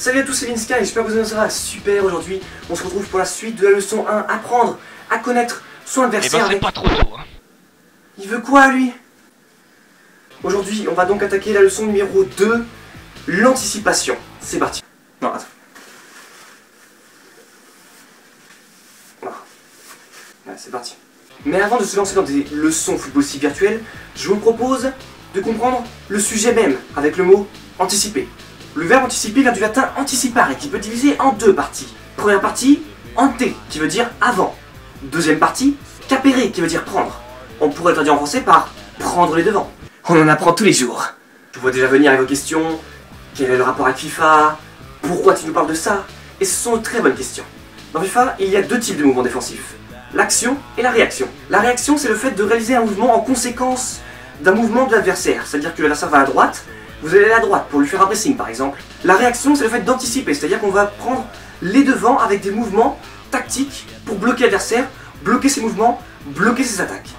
Salut à tous, c'est Vinsky, j'espère que ça va super aujourd'hui. On se retrouve pour la suite de la leçon 1, apprendre à connaître son adversaire. Eh ben c'est pas trop tôt. Hein. Il veut quoi lui? Aujourd'hui, on va donc attaquer la leçon numéro 2, l'anticipation. C'est parti. Non, attends. Voilà. Ouais, c'est parti. Mais avant de se lancer dans des leçons footballistiques virtuelles, je vous propose de comprendre le sujet même avec le mot anticiper. Le verbe anticiper vient du latin anticipare et qui peut diviser en deux parties. Première partie, ante, qui veut dire avant. Deuxième partie, capere, qui veut dire prendre. On pourrait le traduire en français par prendre les devants. On en apprend tous les jours. Je vois déjà venir avec vos questions. Quel est le rapport avec FIFA? Pourquoi tu nous parles de ça? Et ce sont de très bonnes questions. Dans FIFA, il y a deux types de mouvements défensifs. L'action et la réaction. La réaction, c'est le fait de réaliser un mouvement en conséquence d'un mouvement de l'adversaire. C'est-à-dire que l'adversaire va à droite, vous allez aller à droite pour lui faire un pressing par exemple. La réaction, c'est le fait d'anticiper, c'est-à-dire qu'on va prendre les devants avec des mouvements tactiques pour bloquer l'adversaire, bloquer ses mouvements, bloquer ses attaques.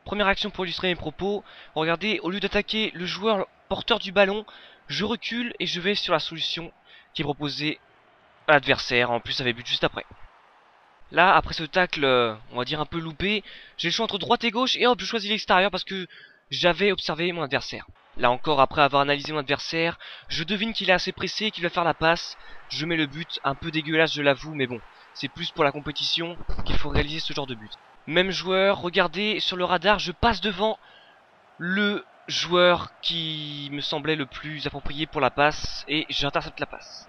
Première action pour illustrer mes propos. Regardez, au lieu d'attaquer le joueur porteur du ballon, je recule et je vais sur la solution qui est proposée à l'adversaire. En plus, ça fait but juste après. Là, après ce tacle, on va dire un peu loupé, j'ai le choix entre droite et gauche et hop, je choisis l'extérieur parce que j'avais observé mon adversaire. Là encore, après avoir analysé mon adversaire, je devine qu'il est assez pressé et qu'il va faire la passe. Je mets le but, un peu dégueulasse je l'avoue, mais bon, c'est plus pour la compétition qu'il faut réaliser ce genre de but. Même joueur, regardez, sur le radar, je passe devant le joueur qui me semblait le plus approprié pour la passe et j'intercepte la passe.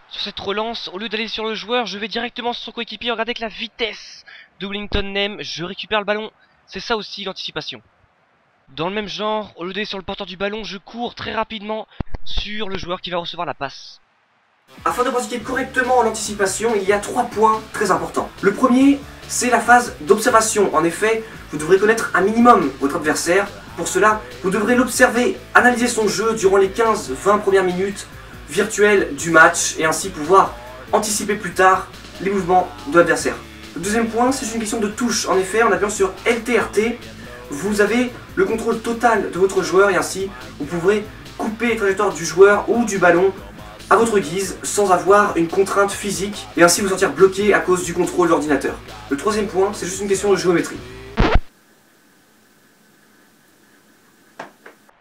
Sur cette relance, au lieu d'aller sur le joueur, je vais directement sur son coéquipier. Regardez avec la vitesse de Wellington Nem, je récupère le ballon. C'est ça aussi l'anticipation. Dans le même genre, au lieu d'aller sur le porteur du ballon, je cours très rapidement sur le joueur qui va recevoir la passe. Afin de pratiquer correctement l'anticipation, il y a 3 points très importants. Le premier, c'est la phase d'observation. En effet, vous devrez connaître un minimum votre adversaire. Pour cela, vous devrez l'observer, analyser son jeu durant les 15-20 premières minutes virtuelles du match et ainsi pouvoir anticiper plus tard les mouvements de l'adversaire. Le deuxième point, c'est une question de touche. En effet, en appuyant sur LTRT, vous avez le contrôle total de votre joueur et ainsi vous pourrez couper les trajectoires du joueur ou du ballon à votre guise sans avoir une contrainte physique et ainsi vous sentir bloqué à cause du contrôle de l'ordinateur. Le troisième point, c'est juste une question de géométrie.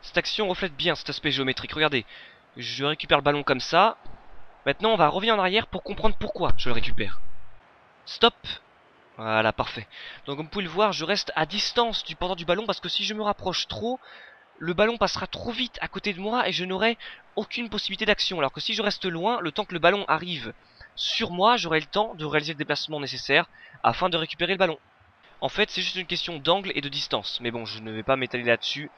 Cette action reflète bien cet aspect géométrique. Regardez, je récupère le ballon comme ça. Maintenant, on va revenir en arrière pour comprendre pourquoi je le récupère. Stop. Voilà, parfait. Donc comme vous pouvez le voir, je reste à distance du porteur du ballon parce que si je me rapproche trop, le ballon passera trop vite à côté de moi et je n'aurai aucune possibilité d'action. Alors que si je reste loin, le temps que le ballon arrive sur moi, j'aurai le temps de réaliser le déplacement nécessaire afin de récupérer le ballon. En fait, c'est juste une question d'angle et de distance. Mais bon, je ne vais pas m'étaler là-dessus,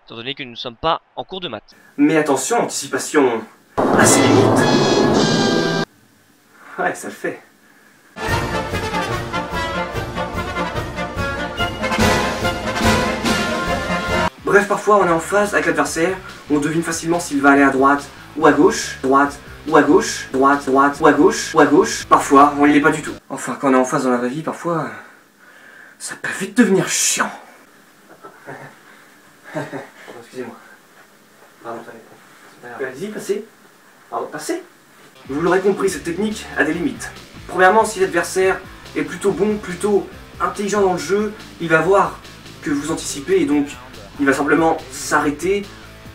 étant donné que nous ne sommes pas en cours de maths. Mais attention, anticipation à ses limites. Ouais, ça le fait. Bref, parfois on est en phase avec l'adversaire, on devine facilement s'il va aller à droite ou à gauche, droite ou à gauche, droite ou à gauche ou à gauche. Parfois, on ne l'est pas du tout. Enfin, quand on est en phase dans la vraie vie, parfois, ça peut vite devenir chiant. Excusez-moi. Pardon, vas-y, passez. Pardon, passez. Vous l'aurez compris, cette technique a des limites. Premièrement, si l'adversaire est plutôt bon, plutôt intelligent dans le jeu, il va voir que vous anticipez et donc il va simplement s'arrêter,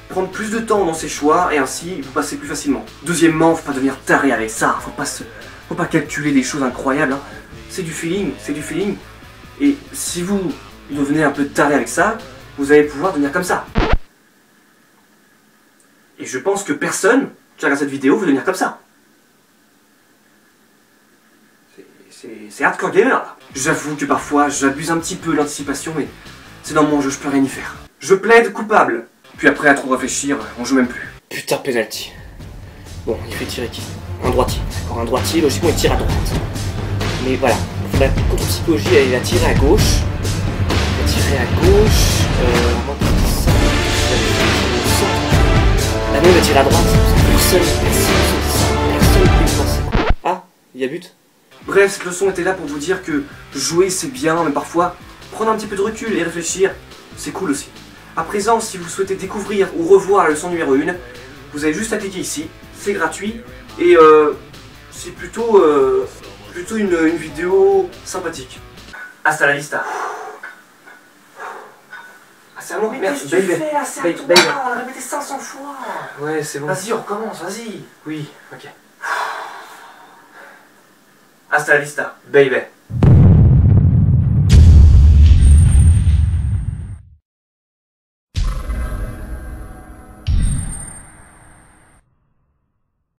prendre plus de temps dans ses choix et ainsi vous passez plus facilement. Deuxièmement, faut pas devenir taré avec ça, faut pas calculer des choses incroyables. Hein. C'est du feeling, c'est du feeling. Et si vous devenez un peu taré avec ça, vous allez pouvoir devenir comme ça. Et je pense que personne qui regarde cette vidéo veut devenir comme ça. C'est hardcore gamer là. J'avoue que parfois j'abuse un petit peu l'anticipation, mais c'est dans mon jeu, je peux rien y faire. Je plaide coupable. Puis après, à trop réfléchir, on joue même plus. Putain, penalty. Bon, il fait tirer qui? Un droitier. D'accord, un droitier, logiquement il tire à droite. Mais voilà, la contre-psychologie, elle a tiré à gauche. Il a tiré à gauche. La même, il a tiré à droite. Personne ne peut y penser. Ah, il y a but. Bref, cette leçon était là pour vous dire que jouer c'est bien, mais parfois, prendre un petit peu de recul et réfléchir, c'est cool aussi. À présent, si vous souhaitez découvrir ou revoir la leçon numéro 1, vous avez juste à cliquer ici, c'est gratuit et c'est plutôt une vidéo sympathique. Hasta la vista. Ah, c'est à moi. Mais qu'est-ce que tu fais là? C'est à toi, on l'a répété 500 fois. Ouais, c'est bon. Vas-y, on recommence, vas-y. Oui, ok. Hasta la vista, baby.